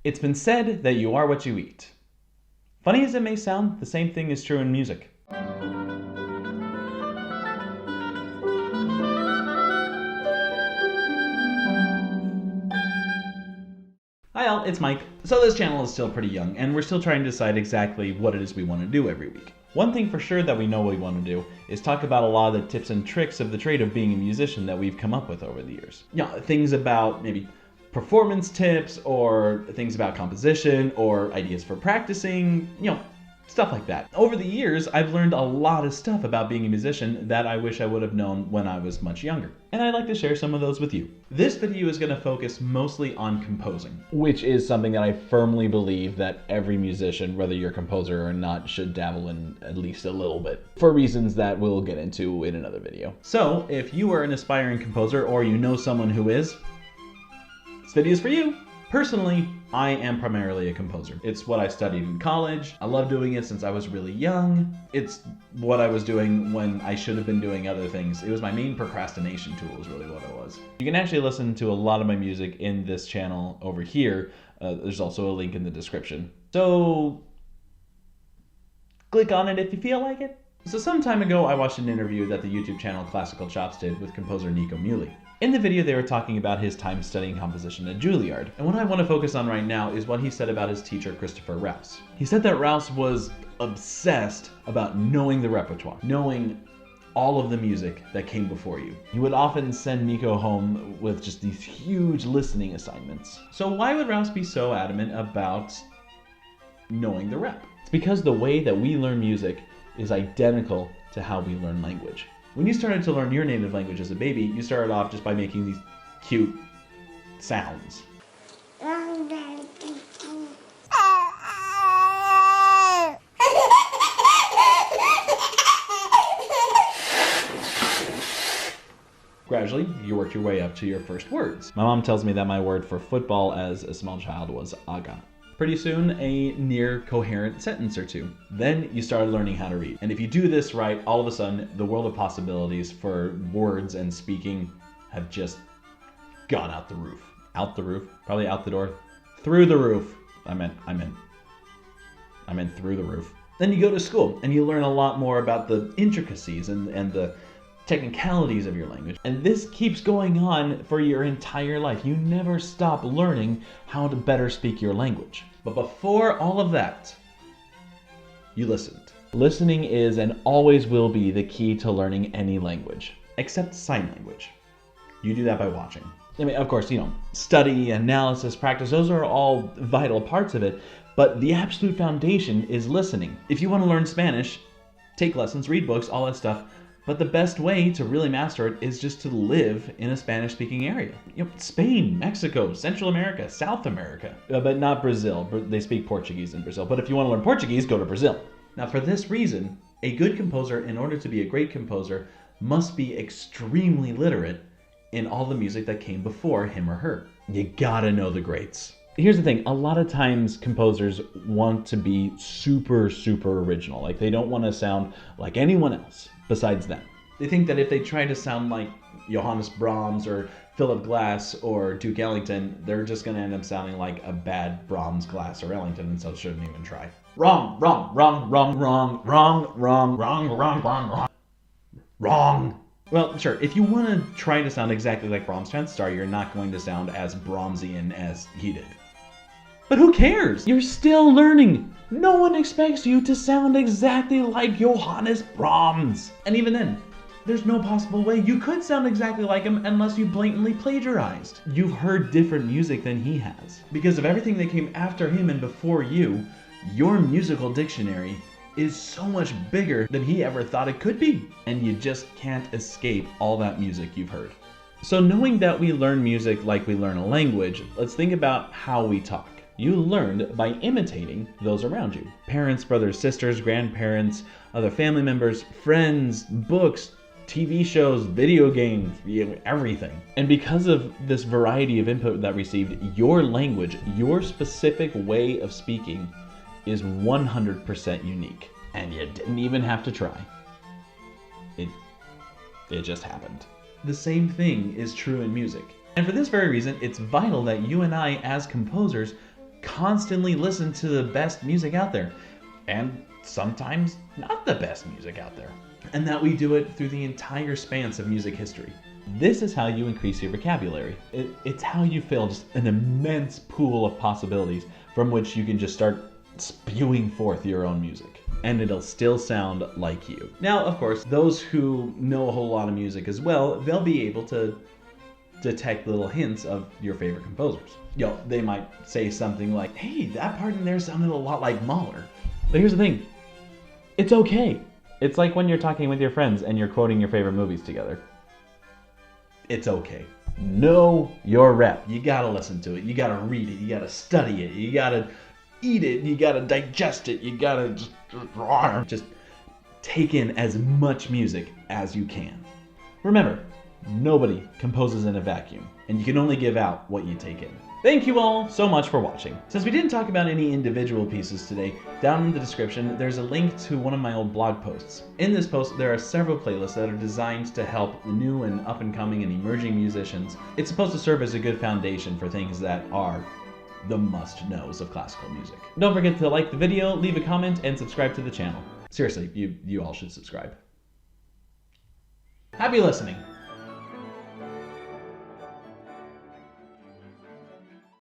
It's been said that you are what you eat. Funny as it may sound, the same thing is true in music. Hi all, it's Mike. So this channel is still pretty young, and we're still trying to decide exactly what it is we want to do every week. One thing for sure that we know we want to do is talk about a lot of the tips and tricks of the trade of being a musician that we've come up with over the years. Things about maybe performance tips, or things about composition, or ideas for practicing, stuff like that. Over the years, I've learned a lot of stuff about being a musician that I wish I would have known when I was much younger. And I'd like to share some of those with you. This video is going to focus mostly on composing, which is something that I firmly believe that every musician, whether you're a composer or not, should dabble in at least a little bit, for reasons that we'll get into in another video. So if you are an aspiring composer, or you know someone who is, this video is for you. Personally, I am primarily a composer. It's what I studied in college. I love doing it since I was really young. It's what I was doing when I should have been doing other things. It was my main procrastination tool is really what it was. You can actually listen to a lot of my music in this channel over here. There's also a link in the description. So click on it if you feel like it. So some time ago, I watched an interview that the YouTube channel Classical Chops did with composer Nico Muhly. In the video, they were talking about his time studying composition at Juilliard. And what I want to focus on right now is what he said about his teacher, Christopher Rouse. He said that Rouse was obsessed about knowing the repertoire, knowing all of the music that came before you. He would often send Nico home with just these huge listening assignments. So why would Rouse be so adamant about knowing the rep? It's because the way that we learn music is identical to how we learn language. When you started to learn your native language as a baby, you started off just by making these cute sounds. Gradually, you work your way up to your first words. My mom tells me that my word for football as a small child was aga. Pretty soon, a near coherent sentence or two. Then you started learning how to read. And if you do this right, all of a sudden, the world of possibilities for words and speaking have just gone out the roof. Out the roof? Probably out the door. Through the roof. I meant through the roof. Then you go to school and you learn a lot more about the intricacies and the technicalities of your language. And this keeps going on for your entire life. You never stop learning how to better speak your language. But before all of that, you listened. Listening is and always will be the key to learning any language, except sign language. You do that by watching. I mean, of course, study, analysis, practice, those are all vital parts of it, but the absolute foundation is listening. If you want to learn Spanish, take lessons, read books, all that stuff. But the best way to really master it is just to live in a Spanish-speaking area. Spain, Mexico, Central America, South America, but not Brazil. They speak Portuguese in Brazil. But if you want to learn Portuguese, go to Brazil. Now, for this reason, a good composer, in order to be a great composer, must be extremely literate in all the music that came before him or her. You gotta know the greats. Here's the thing, a lot of times composers want to be super, super original. Like, they don't want to sound like anyone else besides them. They think that if they try to sound like Johannes Brahms or Philip Glass or Duke Ellington, they're just going to end up sounding like a bad Brahms, Glass, or Ellington, and so shouldn't even try. Wrong, wrong, wrong, wrong, wrong, wrong, wrong, wrong, wrong, wrong, wrong, wrong. Well, sure, if you want to try to sound exactly like Brahms, chances are you're not going to sound as Brahmsian as he did. But who cares? You're still learning. No one expects you to sound exactly like Johannes Brahms. And even then, there's no possible way you could sound exactly like him unless you blatantly plagiarized. You've heard different music than he has. Because of everything that came after him and before you, your musical dictionary is so much bigger than he ever thought it could be. And you just can't escape all that music you've heard. So knowing that we learn music like we learn a language, let's think about how we talk. You learned by imitating those around you. Parents, brothers, sisters, grandparents, other family members, friends, books, TV shows, video games, everything. And because of this variety of input that received, your language, your specific way of speaking is 100% unique. And you didn't even have to try. It just happened. The same thing is true in music. And for this very reason, it's vital that you and I, as composers, constantly listen to the best music out there, and sometimes not the best music out there. And that we do it through the entire span of music history. This is how you increase your vocabulary. It's how you fill just an immense pool of possibilities from which you can just start spewing forth your own music. And it'll still sound like you. Now, of course, those who know a whole lot of music as well, they'll be able to detect little hints of your favorite composers. They might say something like, hey, that part in there sounded a lot like Mahler. But here's the thing, it's okay. It's like when you're talking with your friends and you're quoting your favorite movies together. It's okay. Know your rep. You gotta listen to it. You gotta read it. You gotta study it. You gotta eat it. You gotta digest it. You gotta just take in as much music as you can. Remember, nobody composes in a vacuum, and you can only give out what you take in. Thank you all so much for watching. Since we didn't talk about any individual pieces today, down in the description there's a link to one of my old blog posts. In this post there are several playlists that are designed to help new and up-and-coming and emerging musicians. It's supposed to serve as a good foundation for things that are the must-knows of classical music. Don't forget to like the video, leave a comment, and subscribe to the channel. Seriously, you all should subscribe. Happy listening!